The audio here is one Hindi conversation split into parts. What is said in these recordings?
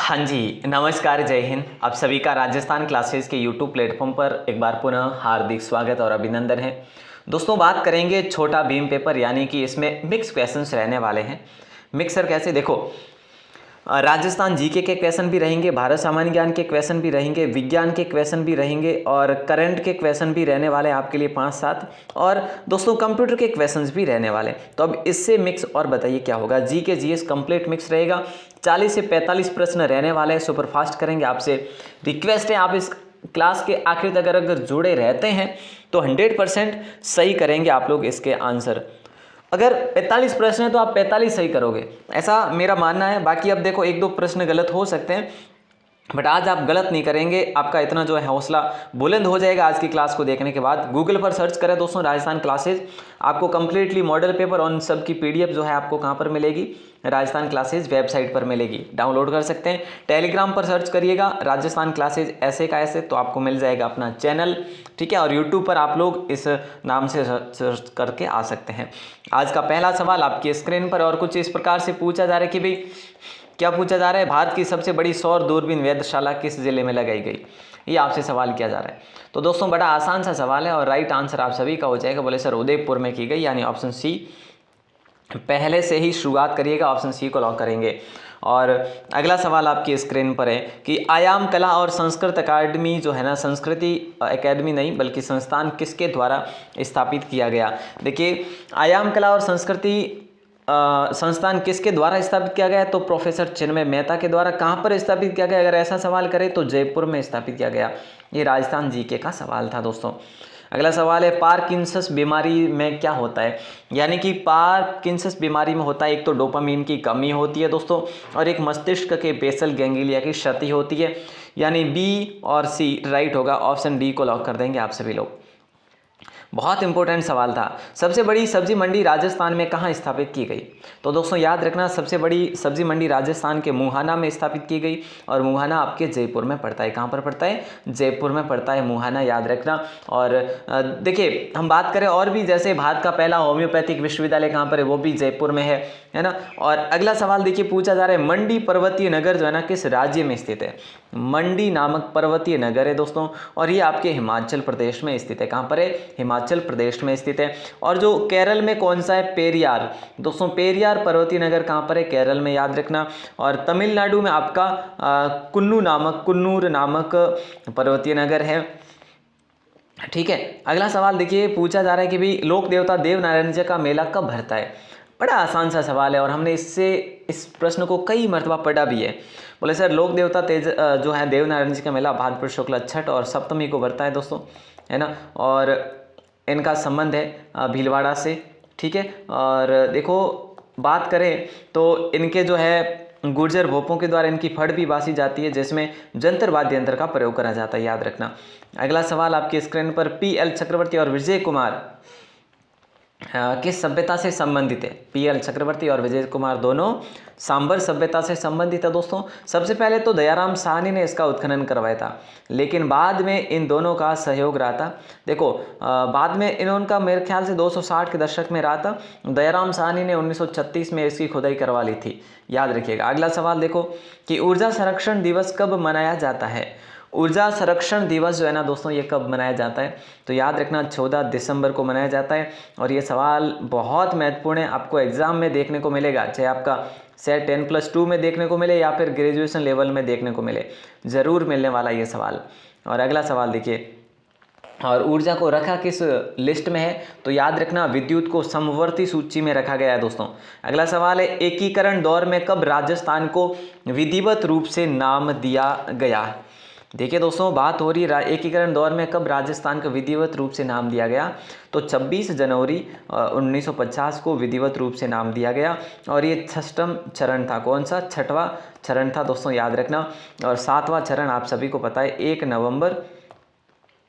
हाँ जी, नमस्कार, जय हिंद। आप सभी का राजस्थान क्लासेस के यूट्यूब प्लेटफॉर्म पर एक बार पुनः हार्दिक स्वागत और अभिनंदन है। दोस्तों, बात करेंगे छोटा भीम पेपर, यानी कि इसमें मिक्स क्वेश्चंस रहने वाले हैं। मिक्सर कैसे, देखो, राजस्थान जीके के क्वेश्चन भी रहेंगे, भारत सामान्य ज्ञान के क्वेश्चन भी रहेंगे, विज्ञान के क्वेश्चन भी रहेंगे और करंट के क्वेश्चन भी रहने वाले हैं आपके लिए 5-7। और दोस्तों, कंप्यूटर के क्वेश्चंस भी रहने वाले। तो अब इससे मिक्स और बताइए क्या होगा। जीके जीएस कंप्लीट मिक्स रहेगा। 40 से 45 प्रश्न रहने वाले हैं। सुपरफास्ट करेंगे। आपसे रिक्वेस्ट है, आप इस क्लास के आखिर तक अगर जुड़े रहते हैं तो 100% सही करेंगे आप लोग इसके आंसर। अगर 45 प्रश्न है तो आप 45 सही करोगे, ऐसा मेरा मानना है। बाकी अब देखो, 1-2 प्रश्न गलत हो सकते हैं, बट आज आप गलत नहीं करेंगे। आपका इतना जो है हौसला बुलंद हो जाएगा आज की क्लास को देखने के बाद। गूगल पर सर्च करें दोस्तों राजस्थान क्लासेज, आपको कंप्लीटली मॉडल पेपर और उन सब की पीडीएफ जो है आपको कहाँ पर मिलेगी, राजस्थान क्लासेज वेबसाइट पर मिलेगी, डाउनलोड कर सकते हैं। टेलीग्राम पर सर्च करिएगा राजस्थान क्लासेज ऐसे का ऐसे, तो आपको मिल जाएगा अपना चैनल, ठीक है। और यूट्यूब पर आप लोग इस नाम से सर्च करके आ सकते हैं। आज का पहला सवाल आपकी स्क्रीन पर और कुछ इस प्रकार से पूछा जा रहा है कि भाई, क्या पूछा जा रहा है, भारत की सबसे बड़ी सौर दूरबीन वेधशाला किस जिले में लगाई गई, ये आपसे सवाल किया जा रहा है। तो दोस्तों, बड़ा आसान सा सवाल है और राइट आंसर आप सभी का हो जाएगा। बोले सर उदयपुर में की गई, यानी ऑप्शन सी। पहले से ही शुरुआत करिएगा, ऑप्शन सी को लॉक करेंगे। और अगला सवाल आपकी स्क्रीन पर है कि आयाम कला और संस्कृत अकादमी जो है ना, संस्कृति एकेडमी नहीं बल्कि संस्थान किसके द्वारा स्थापित किया गया। देखिए, आयाम कला और संस्कृति संस्थान किसके द्वारा स्थापित किया गया है, तो प्रोफेसर चिन्मय मेहता के द्वारा। कहाँ पर स्थापित किया गया, अगर ऐसा सवाल करें तो जयपुर में स्थापित किया गया। ये राजस्थान जीके का सवाल था दोस्तों। अगला सवाल है, पार्किंसंस बीमारी में क्या होता है, यानी कि पार्किंसंस बीमारी में होता है, एक तो डोपामीन की कमी होती है दोस्तों, और एक मस्तिष्क के बेसल गैंग्लिया की क्षति होती है, यानी बी और सी राइट होगा। ऑप्शन डी को लॉक कर देंगे आप सभी लोग। बहुत इंपॉर्टेंट सवाल था। सबसे बड़ी सब्जी मंडी राजस्थान में कहाँ स्थापित की गई, तो दोस्तों याद रखना, सबसे बड़ी सब्जी मंडी राजस्थान के मुहाना में स्थापित की गई, और मुहाना आपके जयपुर में पड़ता है। कहाँ पर पड़ता है, जयपुर में पड़ता है मुहाना, याद रखना। और देखिए, हम बात करें और भी, जैसे भारत का पहला होम्योपैथिक विश्वविद्यालय कहाँ पर है, वो भी जयपुर में है ना। और अगला सवाल देखिए, पूछा जा रहा है, मंडी पर्वतीय नगर जो है ना किस राज्य में स्थित है। मंडी नामक पर्वतीय नगर है दोस्तों, और ये आपके हिमाचल प्रदेश में स्थित है। कहाँ पर है, हिमाचल प्रदेश में स्थित है। और जो केरल में कौन सा है, पेरियार दोस्तों, पेरियार पर्वतीय नगर कहाँ पर है, केरल में, याद रखना। और तमिलनाडु में आपका कुन्नूर नामक पर्वतीय नगर है, ठीक है। अगला सवाल देखिए, पूछा जा रहा है कि भाई लोक देवता देवनारायण जी का मेला कब भरता है। बड़ा आसान सा सवाल है और हमने इस प्रश्न को कई मरतबा पढ़ा भी है। बोले सर, लोक देवता जो है देवनारायण जी का मेला भाद्र शुक्ल छठ और सप्तमी को भरता है दोस्तों, है ना। और इनका संबंध है भीलवाड़ा से, ठीक है। और देखो, बात करें तो इनके जो है गुर्जर भोपों के द्वारा इनकी फड़ भी बासी जाती है, जिसमें जंतर वाद्य यंत्र का प्रयोग करा जाता है, याद रखना। अगला सवाल आपकी स्क्रीन पर, पीएल चक्रवर्ती और विजय कुमार किस सभ्यता से संबंधित है। पीएल चक्रवर्ती और विजय कुमार दोनों सांबर सभ्यता से संबंधित है दोस्तों। सबसे पहले तो दयाराम साहनी ने इसका उत्खनन करवाया था, लेकिन बाद में इन दोनों का सहयोग रहा था। देखो, बाद में इनका मेरे ख्याल से 260 के दशक में रहा था। दयाराम साहनी ने 1936 में इसकी खुदाई करवा ली थी, याद रखिएगा। अगला सवाल देखो कि ऊर्जा संरक्षण दिवस कब मनाया जाता है। ऊर्जा संरक्षण दिवस जो है ना दोस्तों, ये कब मनाया जाता है, तो याद रखना 14 दिसंबर को मनाया जाता है। और ये सवाल बहुत महत्वपूर्ण है, आपको एग्जाम में देखने को मिलेगा, चाहे आपका सेट 10+2 में देखने को मिले या फिर ग्रेजुएशन लेवल में देखने को मिले, ज़रूर मिलने वाला ये सवाल। और अगला सवाल देखिए, और ऊर्जा को रखा किस लिस्ट में है, तो याद रखना विद्युत को समवर्ती सूची में रखा गया है दोस्तों। अगला सवाल है, एकीकरण दौर में कब राजस्थान को विधिवत रूप से नाम दिया गया। देखिए दोस्तों, बात हो रही है एकीकरण दौर में कब राजस्थान को विधिवत रूप से नाम दिया गया, तो 26 जनवरी 1950 को विधिवत रूप से नाम दिया गया। और ये 6वां चरण था, कौन सा, 6वां चरण था दोस्तों, याद रखना। और 7वां चरण आप सभी को पता है 1 नवंबर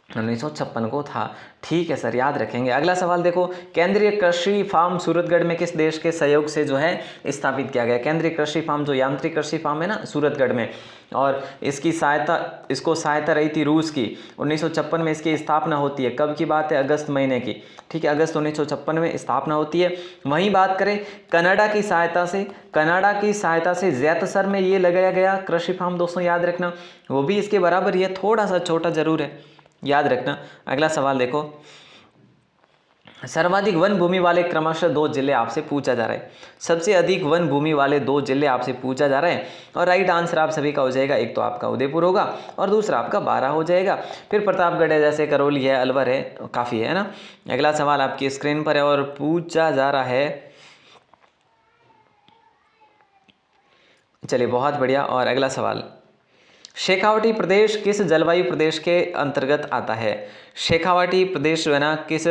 1956 को था। ठीक है सर, याद रखेंगे। अगला सवाल देखो, केंद्रीय कृषि फार्म सूरतगढ़ में किस देश के सहयोग से जो है स्थापित किया गया? केंद्रीय कृषि फार्म जो यांत्रिक कृषि फार्म है ना सूरतगढ़ में, और इसको सहायता रही थी रूस की। 1956 में इसकी स्थापना होती है। कब की बात है? अगस्त महीने की। ठीक है, अगस्त 1956 में स्थापना होती है। वहीं बात करें कनाडा की सहायता से जैतसर में ये लगाया गया कृषि फार्म, दोस्तों याद रखना, वो भी इसके बराबर ही है, थोड़ा सा छोटा जरूर है, याद रखना। अगला सवाल देखो, सर्वाधिक वन भूमि वाले क्रमशः 2 जिले आपसे पूछा जा रहा है। सबसे अधिक वन भूमि वाले 2 जिले आपसे पूछा जा रहा है, और राइट आंसर आप सभी का हो जाएगा, एक तो आपका उदयपुर होगा और दूसरा आपका बारां हो जाएगा। फिर प्रतापगढ़ है, जैसे करौली है, अलवर है, काफ़ी है ना। अगला सवाल आपकी स्क्रीन पर है और पूछा जा रहा है, चलिए बहुत बढ़िया। और अगला सवाल, शेखावटी प्रदेश किस जलवायु प्रदेश के अंतर्गत आता है? शेखावटी प्रदेश जो है ना किस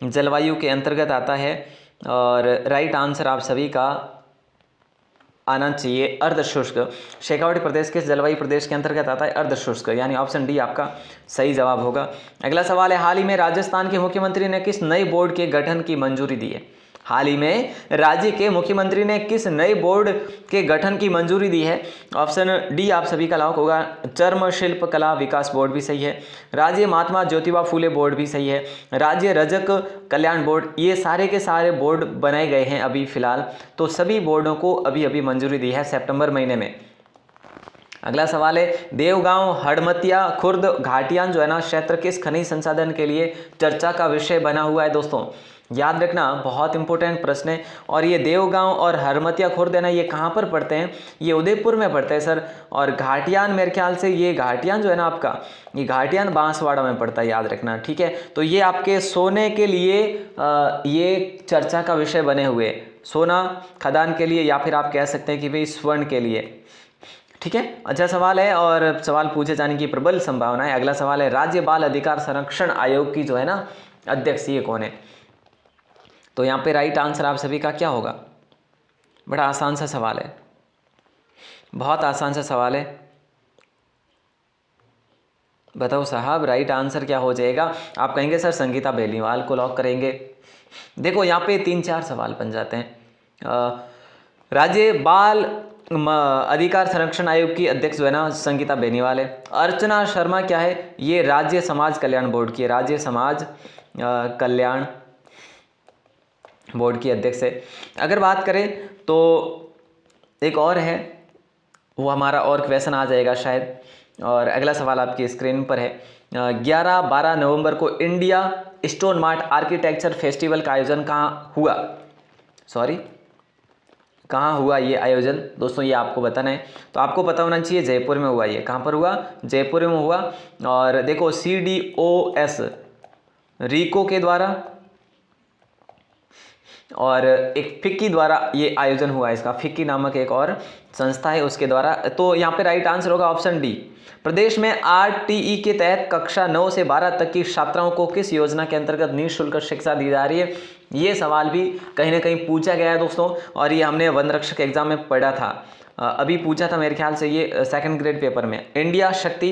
जलवायु के अंतर्गत आता है? और राइट आंसर आप सभी का आना चाहिए अर्धशुष्क। शेखावटी प्रदेश किस जलवायु प्रदेश के अंतर्गत आता है? अर्धशुष्क, यानी ऑप्शन डी आपका सही जवाब होगा। अगला सवाल है, हाल ही में राजस्थान के मुख्यमंत्री ने किस नए बोर्ड के गठन की मंजूरी दी है? हाल ही में राज्य के मुख्यमंत्री ने किस नए बोर्ड के गठन की मंजूरी दी है? ऑप्शन डी आप सभी का लॉक होगा, चर्म शिल्प कला विकास बोर्ड भी सही है, राज्य महात्मा ज्योतिबा फूले बोर्ड भी सही है, राज्य रजक कल्याण बोर्ड, ये सारे के सारे बोर्ड बनाए गए हैं अभी फिलहाल, तो सभी बोर्डों को अभी अभी मंजूरी दी है सितंबर महीने में। अगला सवाल है, देवगांव, हड़मतिया, खुर्द, घाटियान जो है ना क्षेत्र किस खनिज संसाधन के लिए चर्चा का विषय बना हुआ है? दोस्तों याद रखना, बहुत इंपॉर्टेंट प्रश्न है। और ये देवगांव और हरमतिया खुर्द है ना, ये कहाँ पर पड़ते हैं? ये उदयपुर में पड़ते हैं सर। और घाटियान मेरे ख्याल से, ये घाटियान जो है ना आपका, ये घाटियान बांसवाड़ा में पड़ता है, याद रखना। ठीक है, तो ये आपके सोने के लिए ये चर्चा का विषय बने हुए, सोना खदान के लिए, या फिर आप कह सकते हैं कि भाई स्वर्ण के लिए। ठीक है, अच्छा सवाल है और सवाल पूछे जाने की प्रबल संभावना है। अगला सवाल है, राज्य बाल अधिकार संरक्षण आयोग की जो है ना अध्यक्ष, ये कौन है? तो यहाँ पे राइट आंसर आप सभी का क्या होगा? बड़ा आसान सा सवाल है, बहुत आसान सा सवाल है, बताओ साहब राइट आंसर क्या हो जाएगा? आप कहेंगे सर संगीता बेनीवाल को लॉक करेंगे। देखो यहाँ पे 3-4 सवाल बन जाते हैं। राज्य बाल अधिकार संरक्षण आयोग की अध्यक्ष जो है ना संगीता बेनीवाल है। अर्चना शर्मा क्या है? ये राज्य समाज कल्याण बोर्ड की, राज्य समाज कल्याण बोर्ड की अध्यक्ष है। अगर बात करें तो एक और है, वो हमारा और क्वेश्चन आ जाएगा शायद। और अगला सवाल आपकी स्क्रीन पर है, 11-12 नवंबर को India stone mart architecture festival का आयोजन कहाँ हुआ? कहाँ हुआ ये आयोजन? दोस्तों ये आपको बताना है, तो आपको पता होना चाहिए जयपुर में हुआ। ये कहाँ पर हुआ? जयपुर में हुआ। और देखो CDOS रीको के द्वारा और एक फिक्की द्वारा ये आयोजन हुआ है इसका, फिक्की नामक एक और संस्था है उसके द्वारा। तो यहाँ पे राइट आंसर होगा ऑप्शन डी। प्रदेश में RTE के तहत कक्षा 9 से 12 तक की छात्राओं को किस योजना के अंतर्गत निःशुल्क शिक्षा दी जा रही है? ये सवाल भी कहीं ना कहीं पूछा गया है दोस्तों, और ये हमने वन रक्षक एग्जाम में पढ़ा था, अभी पूछा था मेरे ख्याल से ये 2nd ग्रेड पेपर में। इंडिया शक्ति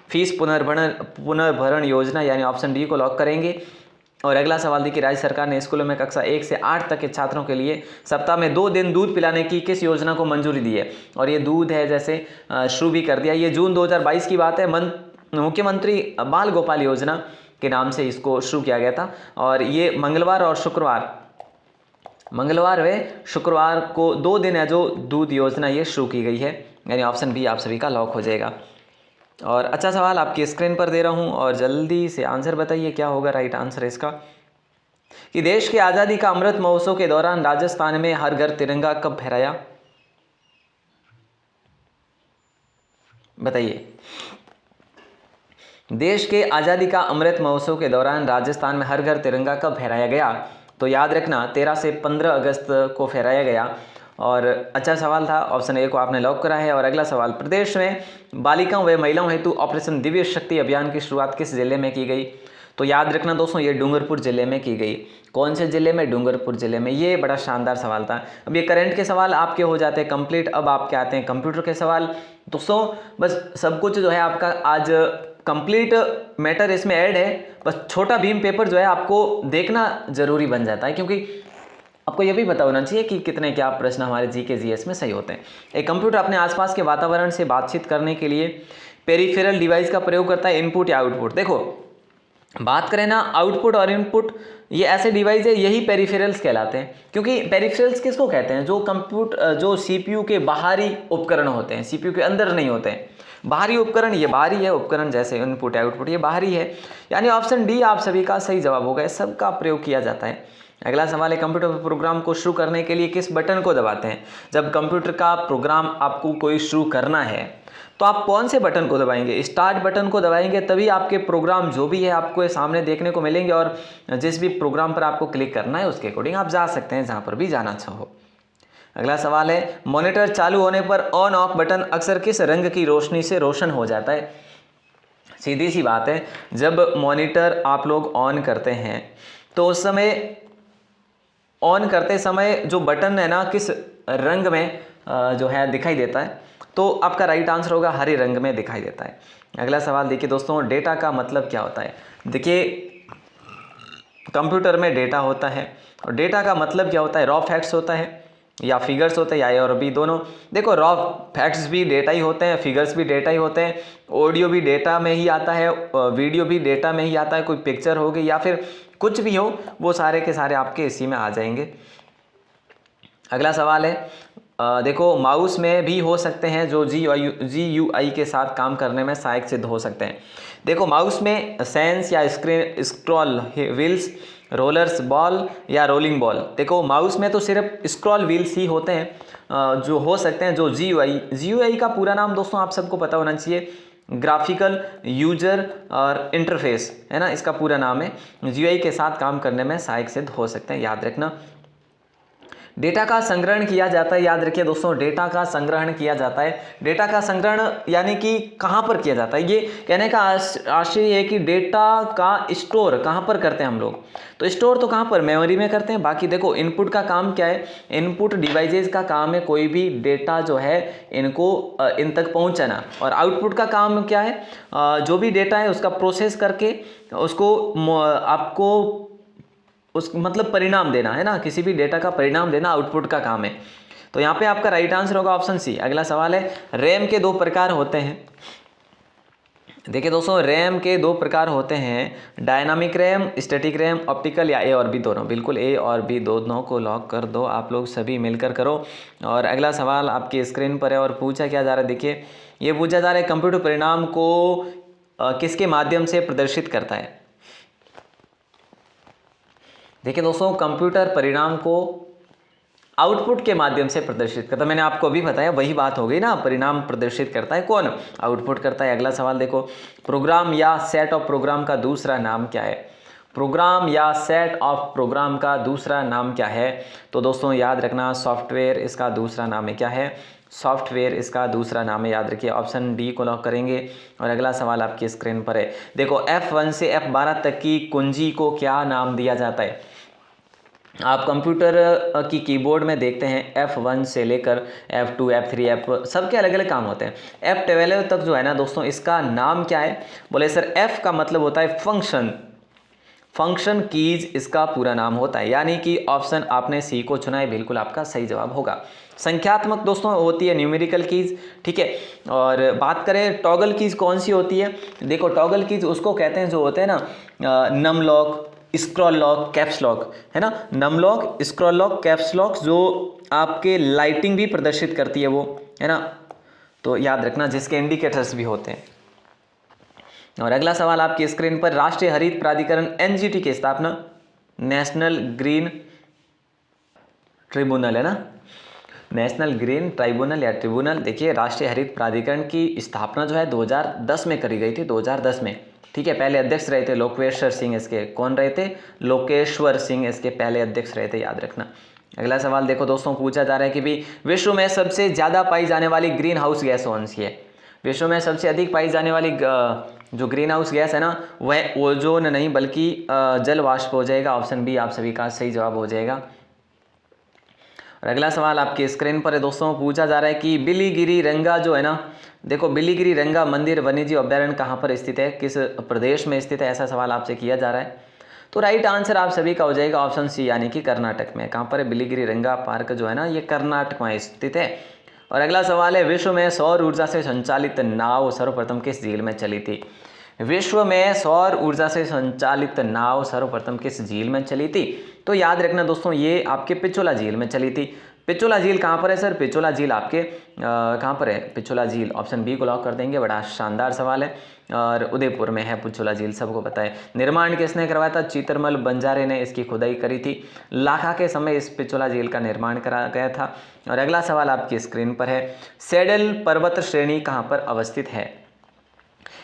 फीस पुनर्भरण योजना, यानी ऑप्शन डी को लॉक करेंगे। और अगला सवाल देखिए, राज्य सरकार ने स्कूलों में कक्षा 1 से 8 तक के छात्रों के लिए सप्ताह में 2 दिन दूध पिलाने की किस योजना को मंजूरी दी है? और ये दूध है जैसे शुरू भी कर दिया, ये जून 2022 की बात है। मुख्यमंत्री बाल गोपाल योजना के नाम से इसको शुरू किया गया था। और ये मंगलवार व शुक्रवार को 2 दिन है जो दूध योजना ये शुरू की गई है, यानी ऑप्शन बी आप सभी का लॉक हो जाएगा। और अच्छा सवाल आपकी स्क्रीन पर दे रहा हूं और जल्दी से आंसर बताइए क्या होगा राइट आंसर इसका, कि देश की आज़ादी का अमृत महोत्सव के दौरान राजस्थान में हर घर तिरंगा कब फहराया? बताइए। देश के आज़ादी का अमृत महोत्सव के दौरान राजस्थान में हर घर तिरंगा कब फहराया गया? तो याद रखना 13 से 15 अगस्त को फहराया गया। और अच्छा सवाल था, ऑप्शन ए को आपने लॉक करा है। और अगला सवाल, प्रदेश में बालिकाओं व महिलाओं हेतु ऑपरेशन दिव्य शक्ति अभियान की शुरुआत किस जिले में की गई? तो याद रखना दोस्तों ये डूंगरपुर जिले में की गई। कौन से जिले में? डूंगरपुर जिले में। ये बड़ा शानदार सवाल था। अब ये करंट के सवाल आपके हो जाते हैं कंप्लीट। अब आपके आते हैं कंप्यूटर के सवाल। दोस्तों बस सब कुछ जो है आपका आज कंप्लीट मैटर इसमें ऐड है, बस छोटा भीम पेपर जो है आपको देखना जरूरी बन जाता है, क्योंकि आपको यह भी पता होना चाहिए कि कितने क्या प्रश्न हमारे जीके जीएस में सही होते हैं। एक कंप्यूटर अपने आसपास के वातावरण से बातचीत करने के लिए पेरिफेरल डिवाइस का प्रयोग करता है, इनपुट या आउटपुट। देखो बात करें ना आउटपुट और इनपुट, ये ऐसे डिवाइस है, यही पेरिफेरल्स कहलाते हैं। क्योंकि पेरिफेरल्स किसको कहते हैं? जो सीपीयू के बाहरी उपकरण होते हैं, सीपीयू के अंदर नहीं होते हैं। बाहरी उपकरण, ये बाहरी है उपकरण, जैसे इनपुट या आउटपुट ये बाहरी है, यानी ऑप्शन डी आप सभी का सही जवाब होगा। इस सब का प्रयोग किया जाता है। अगला सवाल है, कंप्यूटर प्रोग्राम को शुरू करने के लिए किस बटन को दबाते हैं? जब कंप्यूटर का प्रोग्राम आपको कोई शुरू करना है तो आप कौन से बटन को दबाएंगे? स्टार्ट बटन को दबाएंगे, तभी आपके प्रोग्राम जो भी है आपको ये सामने देखने को मिलेंगे, और जिस भी प्रोग्राम पर आपको क्लिक करना है उसके अकॉर्डिंग आप जा सकते हैं जहाँ पर भी जाना चाहो। अगला सवाल है, मॉनिटर चालू होने पर ऑन ऑफ बटन अक्सर किस रंग की रोशनी से रोशन हो जाता है? सीधी सी बात है, जब मॉनिटर आप लोग ऑन करते हैं तो उस समय ऑन करते समय जो बटन है ना किस रंग में जो है दिखाई देता है? तो आपका राइट आंसर होगा हरे रंग में दिखाई देता है। अगला सवाल देखिए दोस्तों, डेटा का मतलब क्या होता है? देखिए कंप्यूटर में डेटा होता है, और डेटा का मतलब क्या होता है? रॉ फैक्ट्स होता है या फिगर्स होते हैं, या ए और बी दोनों। देखो रॉ फैक्ट्स भी डेटा ही होते हैं, फिगर्स भी डेटा ही होते हैं, ऑडियो भी डेटा में ही आता है, वीडियो भी डेटा में ही आता है, कोई पिक्चर होगी या फिर कुछ भी हो, वो सारे के सारे आपके इसी में आ जाएंगे। अगला सवाल है, देखो माउस में भी हो सकते हैं जो GUI के साथ काम करने में सहायक सिद्ध हो सकते हैं। देखो माउस में सेंस या screen scroll wheels, rollers ball या रोलिंग बॉल। देखो माउस में तो सिर्फ स्क्रॉल व्हील्स ही होते हैं जो हो सकते हैं। जो GUI का पूरा नाम दोस्तों आप सबको पता होना चाहिए, ग्राफिकल यूजर और इंटरफेस है ना, इसका पूरा नाम है। GUI के साथ काम करने में सहायक सिद्ध हो सकते हैं, याद रखना। डेटा का संग्रहण किया जाता है, याद रखिए दोस्तों, डेटा का संग्रहण किया जाता है। डेटा का संग्रहण यानी कि कहाँ पर किया जाता है? ये कहने का आशय है कि डेटा का स्टोर कहाँ पर करते हैं हम लोग? तो स्टोर तो कहाँ पर, मेमोरी में करते हैं। बाकी देखो इनपुट का काम क्या है? इनपुट डिवाइसेस का काम है कोई भी डेटा जो है इनको इन तक पहुँचाना, और आउटपुट का काम क्या है? जो भी डेटा है उसका प्रोसेस करके उसको आपको उस मतलब परिणाम देना है ना, किसी भी डेटा का परिणाम देना आउटपुट का काम है। तो यहाँ पे आपका राइट आंसर होगा ऑप्शन सी। अगला सवाल है, रैम के दो प्रकार होते हैं। देखिए दोस्तों रैम के दो प्रकार होते हैं, dynamic RAM, static RAM, optical, या ए और बी दोनों। बिल्कुल ए और बी दोनों को लॉक कर दो, आप लोग सभी मिलकर करो। और अगला सवाल आपकी स्क्रीन पर है और पूछा क्या जा रहा है? देखिए ये पूछा जा रहा है, कंप्यूटर परिणाम को किसके माध्यम से प्रदर्शित करता है? देखिए दोस्तों कंप्यूटर परिणाम को आउटपुट के माध्यम से प्रदर्शित करता है। मैंने आपको अभी बताया, वही बात हो गई ना, परिणाम प्रदर्शित करता है कौन? आउटपुट करता है। अगला सवाल देखो, प्रोग्राम या सेट ऑफ प्रोग्राम का दूसरा नाम क्या है? प्रोग्राम या सेट ऑफ प्रोग्राम का दूसरा नाम क्या है? तो दोस्तों याद रखना, सॉफ्टवेयर इसका दूसरा नाम है। क्या है? सॉफ्टवेयर इसका दूसरा नाम है, याद रखिए। ऑप्शन डी को लॉक करेंगे। और अगला सवाल आपकी स्क्रीन पर है, देखो F1 से F12 तक की कुंजी को क्या नाम दिया जाता है? आप कंप्यूटर की कीबोर्ड में देखते हैं F1 से लेकर F2, F3, F सबके अलग अलग काम होते हैं। F12 तक जो है ना दोस्तों, इसका नाम क्या है? बोले सर F का मतलब होता है फंक्शन, फंक्शन कीज इसका पूरा नाम होता है, यानी कि ऑप्शन आपने सी को चुना है, बिल्कुल आपका सही जवाब होगा। संख्यात्मक दोस्तों होती है न्यूमेरिकल कीज, ठीक है। और बात करें टॉगल कीज कौन सी होती है? देखो टॉगल कीज उसको कहते हैं जो होते हैं ना num lock, scroll lock, caps lock, है ना। Num lock, scroll lock, caps lock जो आपके लाइटिंग भी प्रदर्शित करती है वो, है ना। तो याद रखना, जिसके इंडिकेटर्स भी होते हैं। और अगला सवाल आपकी स्क्रीन पर, राष्ट्रीय हरित प्राधिकरण NGT की स्थापना, नेशनल ग्रीन ट्रिब्यूनल है ना, नेशनल ग्रीन ट्राइब्यूनल या ट्रिब्यूनल। देखिए राष्ट्रीय हरित प्राधिकरण की स्थापना जो है 2010 में करी गई थी, 2010 में, ठीक है। पहले अध्यक्ष रहे थे लोकेश्वर सिंह, इसके कौन रहे थे? लोकेश्वर सिंह इसके पहले अध्यक्ष रहे थे, याद रखना। अगला सवाल देखो दोस्तों, पूछा जा रहा है कि भी विश्व में सबसे ज़्यादा पाई जाने वाली ग्रीन हाउस गैस कौन सी है? विश्व में सबसे अधिक पाई जाने वाली जो ग्रीन हाउस गैस है ना, वह ओजोन नहीं बल्कि जल वाष्प हो जाएगा। ऑप्शन बी आप सभी का सही जवाब हो जाएगा। और अगला सवाल आपकी स्क्रीन पर है दोस्तों, पूछा जा रहा है कि बिलीगिरी रंगा जो है ना, देखो बिलीगिरी रंगा मंदिर वन्यजीव अभ्यारण्य कहाँ पर स्थित है, किस प्रदेश में स्थित है, ऐसा सवाल आपसे किया जा रहा है। तो राइट आंसर आप सभी का हो जाएगा ऑप्शन सी, यानी कि कर्नाटक में। कहाँ पर है बिलीगिरी रंगा पार्क जो है ना, ये कर्नाटक में स्थित है। और अगला सवाल है, विश्व में सौर ऊर्जा से संचालित नाव सर्वप्रथम किस झील में चली थी। विश्व में सौर ऊर्जा से संचालित नाव सर्वप्रथम किस झील में चली थी। तो याद रखना दोस्तों, ये आपके पिछोला झील में चली थी। पिछोला झील कहाँ पर है सर, पिछोला झील आपके कहाँ पर है, पिछोला झील ऑप्शन बी को लॉक कर देंगे। बड़ा शानदार सवाल है, और उदयपुर में है पिछोला झील, सबको पता है। निर्माण किसने करवाया था, चित्रमल बंजारे ने इसकी खुदाई करी थी। लाखा के समय इस पिछोला झील का निर्माण करा गया था। और अगला सवाल आपकी स्क्रीन पर है, सैडल पर्वत श्रेणी कहाँ पर अवस्थित है।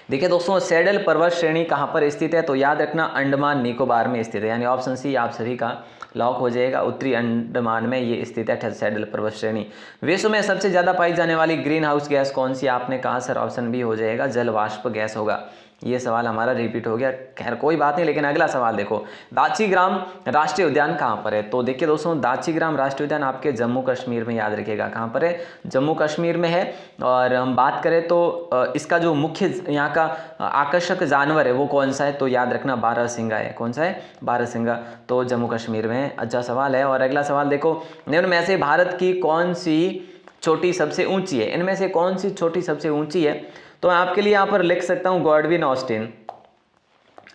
देखिए दोस्तों, सैडल पर्वत श्रेणी कहाँ पर स्थित है, तो याद रखना अंडमान निकोबार में स्थित है, यानी ऑप्शन सी आप सभी का लॉक हो जाएगा। उत्तरी अंडमान में ये स्थित है सैडल पर्वत श्रेणी। विश्व में सबसे ज़्यादा पाई जाने वाली ग्रीन हाउस गैस कौन सी, आपने कहा सर ऑप्शन बी हो जाएगा, जल वाष्प गैस होगा। ये सवाल हमारा रिपीट हो गया, खैर कोई बात नहीं। लेकिन अगला सवाल देखो, दाचीग्राम राष्ट्रीय उद्यान कहाँ पर है। तो देखिए दोस्तों, दाचीग्राम राष्ट्रीय उद्यान आपके जम्मू कश्मीर में, याद रखिएगा कहाँ पर है, जम्मू कश्मीर में है। और हम बात करें तो इसका जो मुख्य यहाँ का आकर्षक जानवर है वो कौन सा है, तो याद रखना बारहसिंगा है। कौन सा है, बारहसिंगा, तो जम्मू कश्मीर में है। अच्छा सवाल है। और अगला सवाल देखो, निम्न में से भारत की कौन सी चोटी सबसे ऊंची है, इनमें से कौन सी चोटी सबसे ऊंची है। तो मैं आपके लिए यहाँ पर लिख सकता हूँ गॉडविन ऑस्टिन।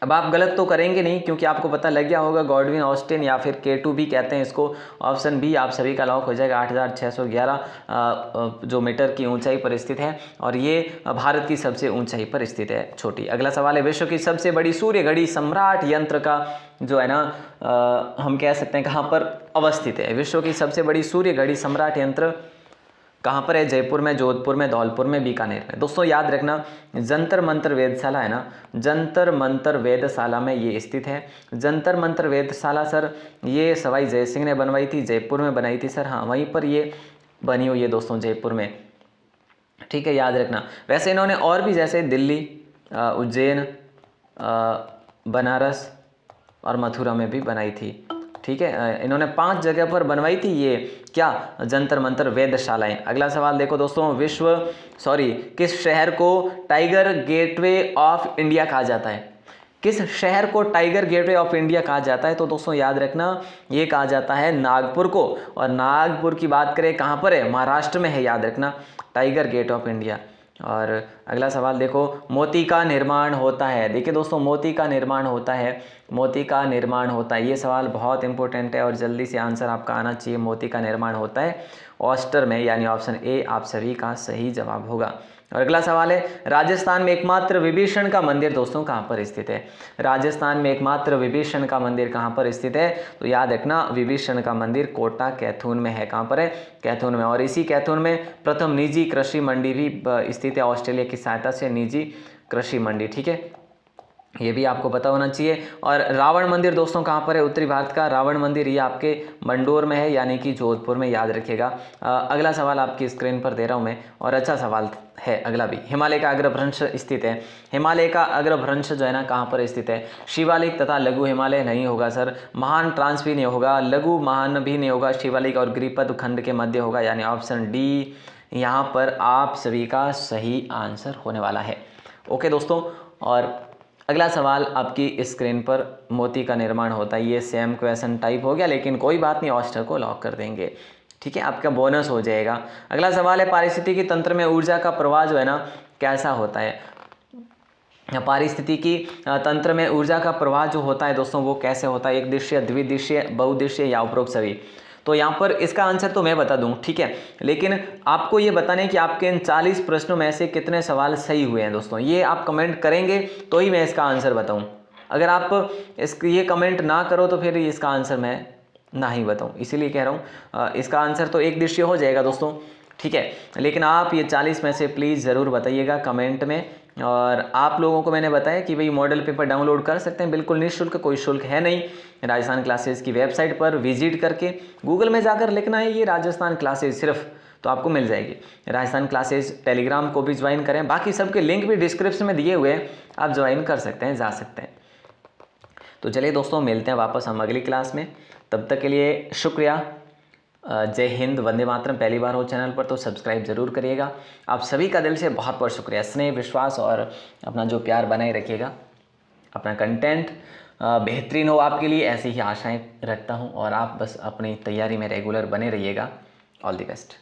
अब आप गलत तो करेंगे नहीं, क्योंकि आपको पता लग गया होगा गॉडविन ऑस्टिन या फिर K2 भी कहते हैं इसको। ऑप्शन बी आप सभी का लॉक हो जाएगा। 8611 जो मीटर की ऊंचाई पर स्थित है, और ये भारत की सबसे ऊंचाई पर स्थित है छोटी। अगला सवाल है, विश्व की सबसे बड़ी सूर्य घड़ी सम्राट यंत्र का जो है ना हम कह सकते हैं कहाँ पर अवस्थित है। विश्व की सबसे बड़ी सूर्य घड़ी सम्राट यंत्र कहाँ पर है, जयपुर में, जोधपुर में, धौलपुर में, बीकानेर में। दोस्तों याद रखना, जंतर मंतर वेधशाला है ना, जंतर मंतर वेधशाला में ये स्थित है। जंतर मंतर वेधशाला सर ये सवाई जय सिंह ने बनवाई थी, जयपुर में बनाई थी सर, हाँ वहीं पर ये बनी हुई है दोस्तों, जयपुर में, ठीक है, याद रखना। वैसे इन्होंने और भी जैसे दिल्ली, उज्जैन, बनारस और मथुरा में भी बनाई थी, ठीक है। इन्होंने 5 जगह पर बनवाई थी ये क्या, जंतर मंतर वेधशालाएं। अगला सवाल देखो दोस्तों, किस शहर को टाइगर गेटवे ऑफ इंडिया कहा जाता है। किस शहर को टाइगर गेटवे ऑफ इंडिया कहा जाता है, तो दोस्तों याद रखना ये कहा जाता है नागपुर को। और नागपुर की बात करें कहाँ पर है, महाराष्ट्र में है, याद रखना, टाइगर गेट ऑफ इंडिया। और अगला सवाल देखो, मोती का निर्माण होता है। देखिए दोस्तों, मोती का निर्माण होता है, मोती का निर्माण होता है, ये सवाल बहुत इंपॉर्टेंट है और जल्दी से आंसर आपका आना चाहिए। मोती का निर्माण होता है ऑस्टर में, यानी ऑप्शन ए आप सभी का सही जवाब होगा। और अगला सवाल है, राजस्थान में एकमात्र विभीषण का मंदिर दोस्तों कहाँ पर स्थित है। राजस्थान में एकमात्र विभीषण का मंदिर कहाँ पर स्थित है, तो याद रखना विभीषण का मंदिर कोटा कैथून में है। कहाँ पर है, कैथून में। और इसी कैथून में प्रथम निजी कृषि मंडी भी स्थित है, ऑस्ट्रेलिया की सहायता से निजी कृषि मंडी, ठीक है, ये भी आपको पता होना चाहिए। और रावण मंदिर दोस्तों कहाँ पर है, उत्तरी भारत का रावण मंदिर ये आपके मंडोर में है, यानी कि जोधपुर में, याद रखिएगा। अगला सवाल आपकी स्क्रीन पर दे रहा हूँ मैं, और अच्छा सवाल है अगला भी। हिमालय का अग्रभ्रंश स्थित है, हिमालय का अग्रभ्रंश जो है ना कहाँ पर स्थित है। शिवालिक तथा लघु हिमालय नहीं होगा सर, महान ट्रांस भी नहीं होगा, लघु महान भी नहीं होगा, शिवालिक और गिरिपद खंड के मध्य होगा, यानी ऑप्शन डी यहाँ पर आप सभी का सही आंसर होने वाला है। ओके दोस्तों, और अगला सवाल आपकी स्क्रीन पर, मोती का निर्माण होता है, ये सेम क्वेश्चन टाइप हो गया, लेकिन कोई बात नहीं, ऑस्टर को लॉक कर देंगे, ठीक है, आपका बोनस हो जाएगा। अगला सवाल है, पारिस्थितिकी तंत्र में ऊर्जा का प्रवाह जो है ना कैसा होता है। पारिस्थितिकी तंत्र में ऊर्जा का प्रवाह जो होता है दोस्तों वो कैसे होता है, एक दिशीय, द्विदिशीय, बहुदिशीय या उपरोक्त सभी। तो यहाँ पर इसका आंसर तो मैं बता दूं, ठीक है, लेकिन आपको ये बताने कि आपके इन 40 प्रश्नों में से कितने सवाल सही हुए हैं दोस्तों, ये आप कमेंट करेंगे तो ही मैं इसका आंसर बताऊं। अगर आप ये कमेंट ना करो तो फिर इसका आंसर मैं ना ही बताऊं, इसीलिए कह रहा हूँ इसका आंसर तो एक दिशीय हो जाएगा दोस्तों, ठीक है, लेकिन आप ये 40 में से प्लीज़ ज़रूर बताइएगा कमेंट में। और आप लोगों को मैंने बताया कि भाई मॉडल पेपर डाउनलोड कर सकते हैं बिल्कुल निःशुल्क, कोई शुल्क है नहीं। राजस्थान क्लासेस की वेबसाइट पर विजिट करके गूगल में जाकर लिखना है ये राजस्थान क्लासेस सिर्फ, तो आपको मिल जाएगी। राजस्थान क्लासेस टेलीग्राम को भी ज्वाइन करें, बाकी सबके लिंक भी डिस्क्रिप्शन में दिए हुए हैं, आप ज्वाइन कर सकते हैं, जा सकते हैं। तो चलिए दोस्तों, मिलते हैं वापस हम अगली क्लास में, तब तक के लिए शुक्रिया। जय हिंद, वंदे मातरम। पहली बार हो चैनल पर तो सब्सक्राइब ज़रूर करिएगा। आप सभी का दिल से बहुत बहुत शुक्रिया। स्नेह, विश्वास और अपना जो प्यार बनाए रखिएगा। अपना कंटेंट बेहतरीन हो आपके लिए, ऐसी ही आशाएं रखता हूं और आप बस अपनी तैयारी में रेगुलर बने रहिएगा। All the best.